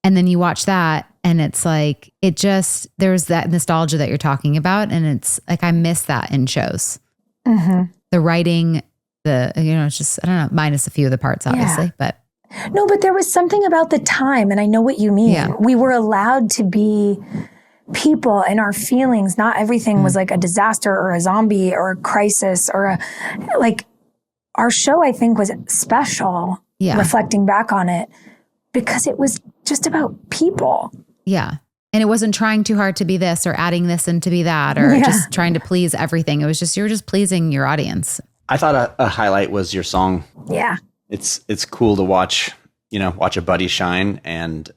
And then you watch that and it's like, there's that nostalgia that you're talking about. And it's like, I miss that in shows. The writing, it's just, I don't know, minus a few of the parts, obviously, but. No, but there was something about the time, and I know what you mean. Yeah. We were allowed to be people and our feelings. Not everything was like a disaster or a zombie or a crisis or our show, I think, was special, reflecting back on it, because it was just about people. Yeah. And it wasn't trying too hard to be this or adding this in to be that or just trying to please everything. It was just, you were just pleasing your audience. I thought a highlight was your song. Yeah. It's cool to watch a buddy shine, and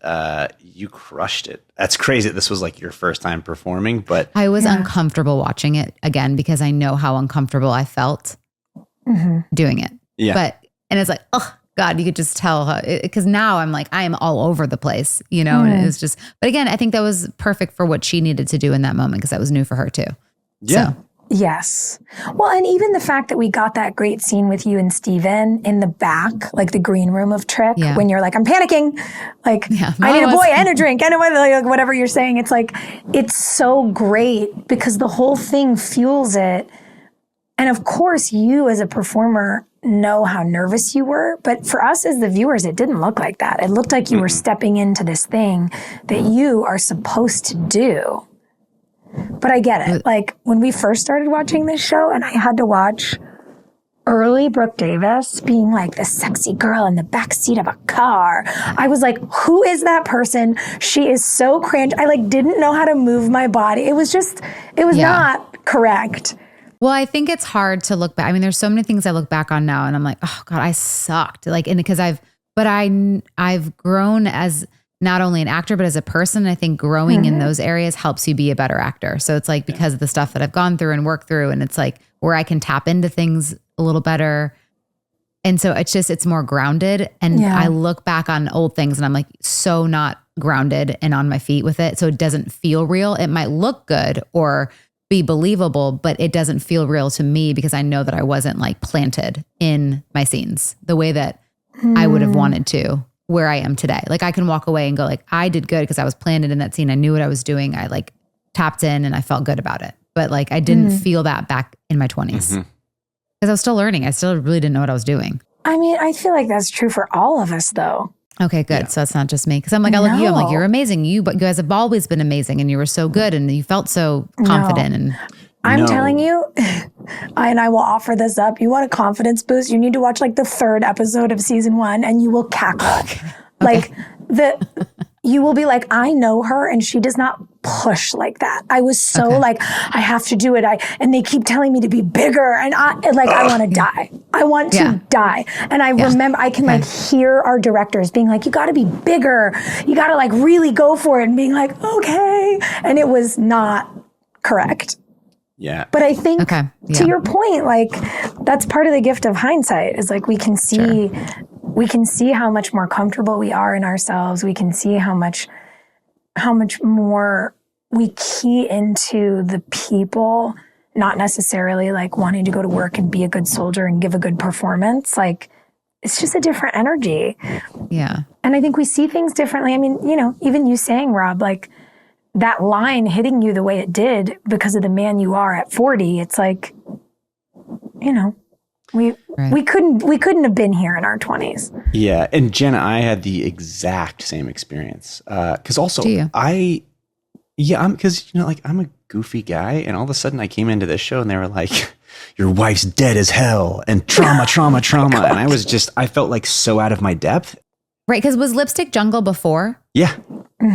you crushed it. That's crazy. This was like your first time performing, but I was uncomfortable watching it again because I know how uncomfortable I felt doing it. Yeah. And it's like, oh God, you could just tell because now I'm like, I am all over the place, and it's just, but again, I think that was perfect for what she needed to do in that moment because that was new for her too. Yeah. So. Yes. Well, and even the fact that we got that great scene with you and Steven in the back, like the green room of Trick, when you're like, I'm panicking, like, I need a boy and a drink and like, whatever you're saying. It's like, it's so great because the whole thing fuels it. And of course, you as a performer know how nervous you were. But for us as the viewers, it didn't look like that. It looked like you were stepping into this thing that you are supposed to do. But I get it. Like when we first started watching this show and I had to watch early Brooke Davis being like the sexy girl in the backseat of a car, I was like, who is that person? She is so cringe. I like didn't know how to move my body. It was not correct. Well, I think it's hard to look back. I mean, there's so many things I look back on now and I'm like, oh God, I sucked. Like, and because I've grown as not only an actor, but as a person. I think growing in those areas helps you be a better actor. So it's like, because of the stuff that I've gone through and worked through, and it's like where I can tap into things a little better. And so it's more grounded. And I look back on old things and I'm like, so not grounded and on my feet with it. So it doesn't feel real. It might look good or be believable, but it doesn't feel real to me because I know that I wasn't like planted in my scenes the way that I would have wanted to where I am today. Like I can walk away and go like, I did good because I was planted in that scene. I knew what I was doing. I like tapped in and I felt good about it. But like, I didn't feel that back in my 20s because I was still learning. I still really didn't know what I was doing. I mean, I feel like that's true for all of us though. Okay, good. Yeah. So it's not just me. Cause I'm like, I look at you, I'm like, you're amazing. You guys have always been amazing and you were so good and you felt so confident. And I'm telling you, and I will offer this up. You want a confidence boost? You need to watch like the 3rd episode of season 1 and you will cackle. Like you will be like, I know her and she does not push like that. I was so like, I have to do it. And they keep telling me to be bigger and I want to die. I want to die. And I remember I can like hear our directors being like, you got to be bigger. You got to like really go for it and being like, okay. And it was not correct. Yeah. But I think to your point, like that's part of the gift of hindsight is like we can see how much more comfortable we are in ourselves. We can see how much more we key into the people, not necessarily like wanting to go to work and be a good soldier and give a good performance. Like it's just a different energy. Yeah. And I think we see things differently. I mean, you know, even you saying, Rob, like that line hitting you the way it did because of the man you are at 40, it's like, you know, we couldn't have been here in our 20s. Yeah. And Jenna, I had the exact same experience. Cause also because, you know, like I'm a goofy guy and all of a sudden I came into this show and they were like, your wife's dead as hell and trauma. And I felt like so out of my depth. Right. Cause was Lipstick Jungle before? Yeah.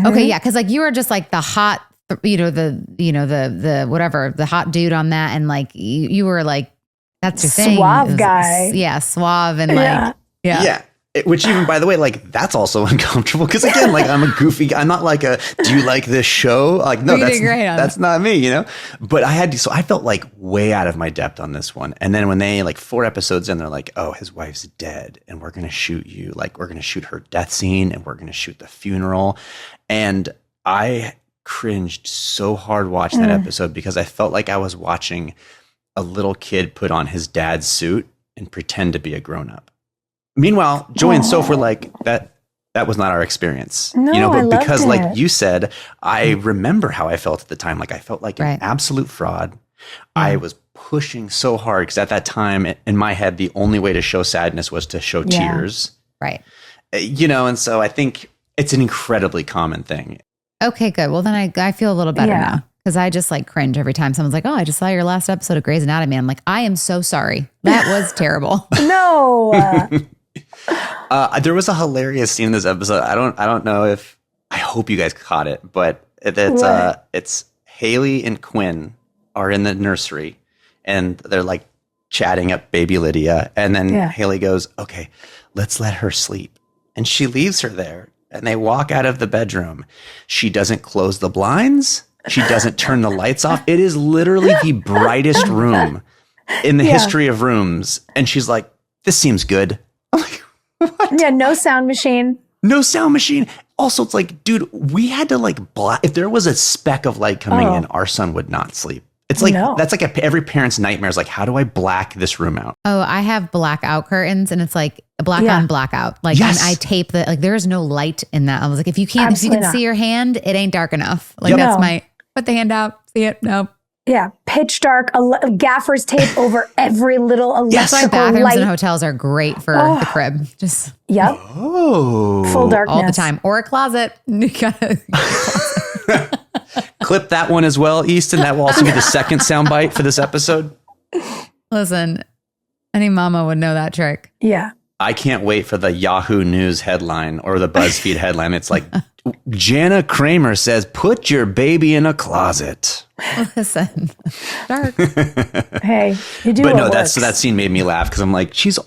Okay. Yeah. Cause like you were just like the hot, the whatever, the hot dude on that. And like, you were like, that's your thing. Suave guy. Yeah. Suave and Yeah. Which even, by the way, like that's also uncomfortable because again, like I'm a goofy guy. I'm not like do you like this show? Like, no, that's not me, you know? But I felt like way out of my depth on this one. And then when they like 4 episodes in, they're like, oh, his wife's dead and we're going to shoot you. Like we're going to shoot her death scene and we're going to shoot the funeral. And I cringed so hard watching that episode because I felt like I was watching a little kid put on his dad's suit and pretend to be a grown up. Meanwhile, Joy and Soph were like, that was not our experience. No, you know, but I because loved like you said, I remember how I felt at the time. Like I felt like an absolute fraud. I was pushing so hard because at that time in my head, the only way to show sadness was to show tears. Right. You know, and so I think it's an incredibly common thing. Okay, good. Well, then I feel a little better now. Because I just like cringe every time someone's like, oh, I just saw your last episode of Grey's Anatomy. I'm like, I am so sorry. That was terrible. No. There was a hilarious scene in this episode. I don't know if I hope you guys caught it, but it's Haley and Quinn are in the nursery and they're like chatting up baby Lydia. And then Haley goes, okay, let's let her sleep. And she leaves her there and they walk out of the bedroom. She doesn't close the blinds. She doesn't turn the lights off. It is literally the brightest room in the history of rooms. And she's like, this seems good. I'm like, what? Yeah, no sound machine. No sound machine. Also, it's like, dude, we had to like if there was a speck of light coming in, our son would not sleep. It's like, No. that's like every parent's nightmare is like, how do I black this room out? Oh, I have blackout curtains, and it's like a black Yeah. on, blackout. Like, Yes. and I tape the, like, there is no light in that. I was like, if you can Absolutely not. see your hand, it ain't dark enough. Like, Yep. that's No. my, put the hand out, see it? No. Yeah, pitch dark, gaffer's tape over every little That's why electrical bathrooms light. in hotels are great for the crib. Just Yep, Oh. full darkness. all the time. Or a closet. You gotta, Clip that one as well, Easton. That will also be the second soundbite for this episode. listen, any mama would know that trick. Yeah. I can't wait for the Yahoo News headline or the BuzzFeed headline. It's like, Jana Kramer says, put your baby in a closet. Listen, dark. Hey, you do But what no, works. that scene made me laugh because I'm like, she's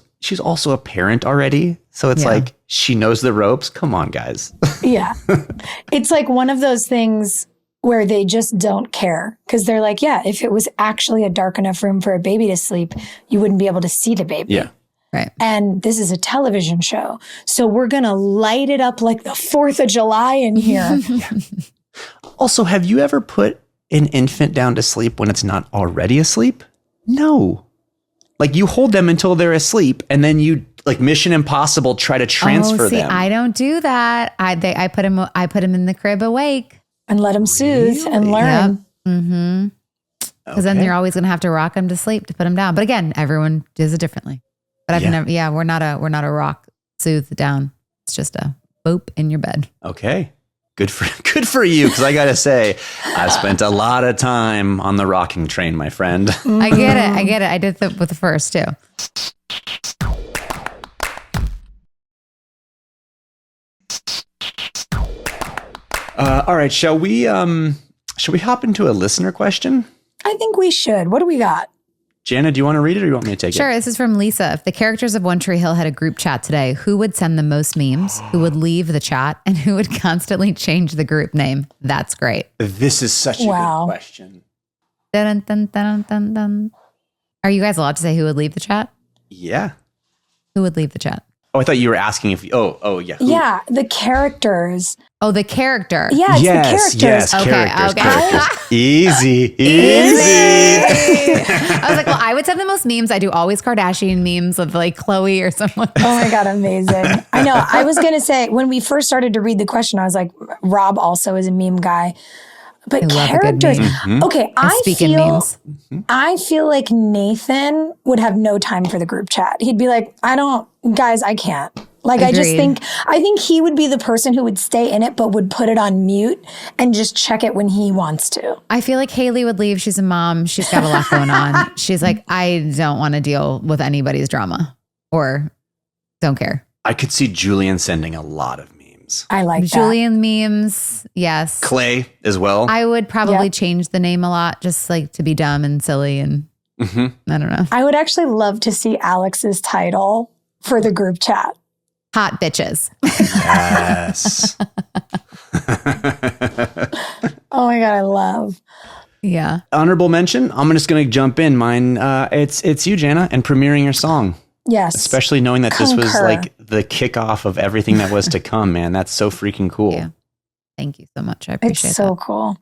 also a parent already. So it's Yeah. like, she knows the ropes. Come on, guys. Yeah. It's like one of those things where they just don't care because they're like, yeah, if it was actually a dark enough room for a baby to sleep, you wouldn't be able to see the baby. Yeah. Right. And this is a television show. So we're going to light it up like the 4th of July in here. Also, have you ever put an infant down to sleep when it's not already asleep? No. Like you hold them until they're asleep and then you like Mission Impossible try to transfer see, them. I don't do that. I put him in the crib awake. And let them soothe and learn. Mm-hmm. Because then Okay. you're always going to have to rock him to sleep to put him down. But again, everyone does it differently. But I've never, we're not a rock soothe down. It's just a boop in your bed. Okay. Good for you. Cause I got to say, I've spent a lot of time on the rocking train, my friend. I get it. I did with the first too. All right. Shall we hop into a listener question? I think we should. What do we got? Jana, do you want to read it or you want me to take Sure. it? This is from Lisa. If the characters of One Tree Hill had a group chat today, who would send the most memes? Who would leave the chat? And who would constantly change the group name? That's great. This is such a Wow. good question. Dun, dun, dun, dun, dun. Are you guys allowed to say who would leave the chat? Yeah. Who would leave the chat? Oh, I thought you were asking if, yeah. Who? Yeah, the characters. Oh, the character. Yeah, it's the characters. Yes, Okay, characters, okay. characters. Easy. I was like, well, I would send the most memes. I do always Kardashian memes of like Chloe or someone. Oh my God, amazing. I know. I was going to say, when we first started to read the question, I was like, Rob also is a meme guy. But I love a good characters. meme. Okay, I speak in memes. I feel like Nathan would have no time for the group chat. He'd be like, guys, I can't. Like, I Agreed. think he would be the person who would stay in it, but would put it on mute and just check it when he wants to. I feel like Haley would leave. She's a mom. She's got a lot going on. She's like, I don't want to deal with anybody's drama or don't care. I could see Julian sending a lot of memes. I like that. Julian memes. Yes. Clay as well. I would probably Yep. change the name a lot just like to be dumb and silly. And I don't know. I would actually love to see Alex's title for the group chat. Hot bitches. Yes. Oh my God, I love. Yeah. Honorable mention. I'm just going to jump in. Mine. It's you, Jana, and premiering your song. Yes. Especially knowing that this was Concur. like the kickoff of everything that was to come. Man, that's so freaking cool. Yeah. Thank you so much. I It's appreciate so that. cool.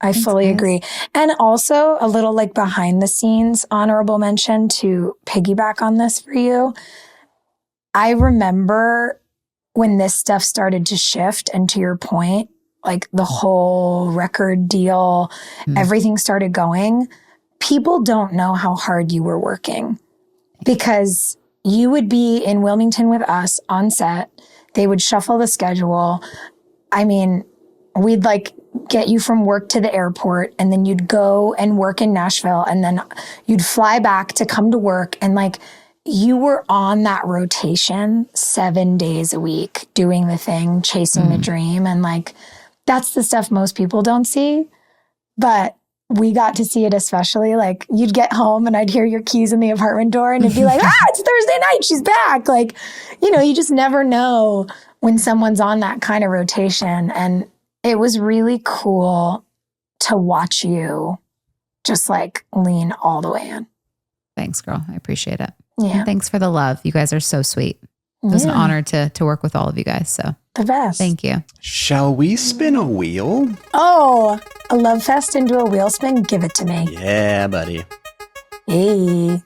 I Thanks, fully guys. agree. And also a little like behind the scenes honorable mention to piggyback on this for you. I remember when this stuff started to shift, and to your point, like the whole record deal, everything started going. People don't know how hard you were working because you would be in Wilmington with us on set. They would shuffle the schedule. I mean, we'd like get you from work to the airport, and then you'd go and work in Nashville, and then you'd fly back to come to work. And like, you were on that rotation 7 days a week, doing the thing, chasing the dream. And like, that's the stuff most people don't see. But we got to see it, especially like you'd get home and I'd hear your keys in the apartment door and it'd be like, it's Thursday night, she's back. Like, you just never know when someone's on that kind of rotation. And it was really cool to watch you just like lean all the way in. Thanks, girl. I appreciate it. Yeah. And thanks for the love. You guys are so sweet. It was an honor to work with all of you guys. So The best. thank you. Shall we spin a wheel? Oh, a love fest into a wheel spin? Give it to me. Yeah, buddy. Hey.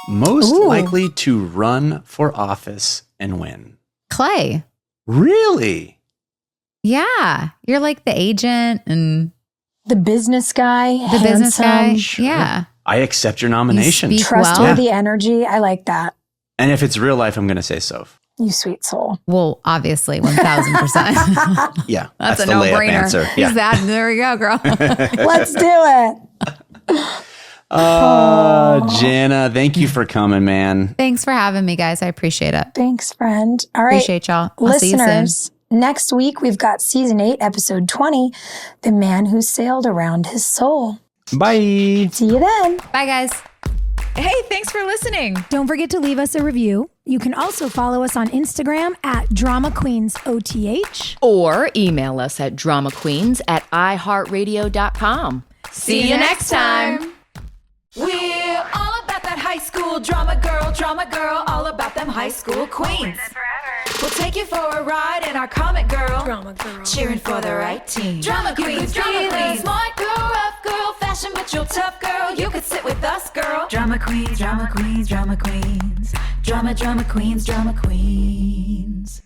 Most Ooh. likely to run for office and win. Clay. Really? Yeah. You're like the agent and The business guy. the business guy. handsome, Yeah. I accept your nomination. speak- Trustworthy energy. I like that. And if it's real life, I'm going to say Soph. You sweet soul. Well, obviously, 1,000%. Yeah. That's a the layup no-brainer. answer. He's Yeah. that. There we go, girl. Let's do it. Jana, thank you for coming, man. Thanks for having me, guys. I appreciate it. Thanks, friend. All right. Appreciate y'all. I'll see you soon. Listeners, next week we've got season 8, episode 20, The Man Who Sailed Around His Soul. Bye. See you then. Bye, guys. Hey, thanks for listening. Don't forget to leave us a review. You can also follow us on Instagram at DramaQueensOTH. Or email us at dramaqueens@iheartradio.com. See you next time. We're all about that high school drama girl, all about them high school queens. We'll take you for a ride in our comic girl, cheering for the right team. Drama queens, smart girl, rough girl, fashion but you're tough girl. You could sit with us, girl. Drama queens, drama queens, drama queens, drama queens, drama queens.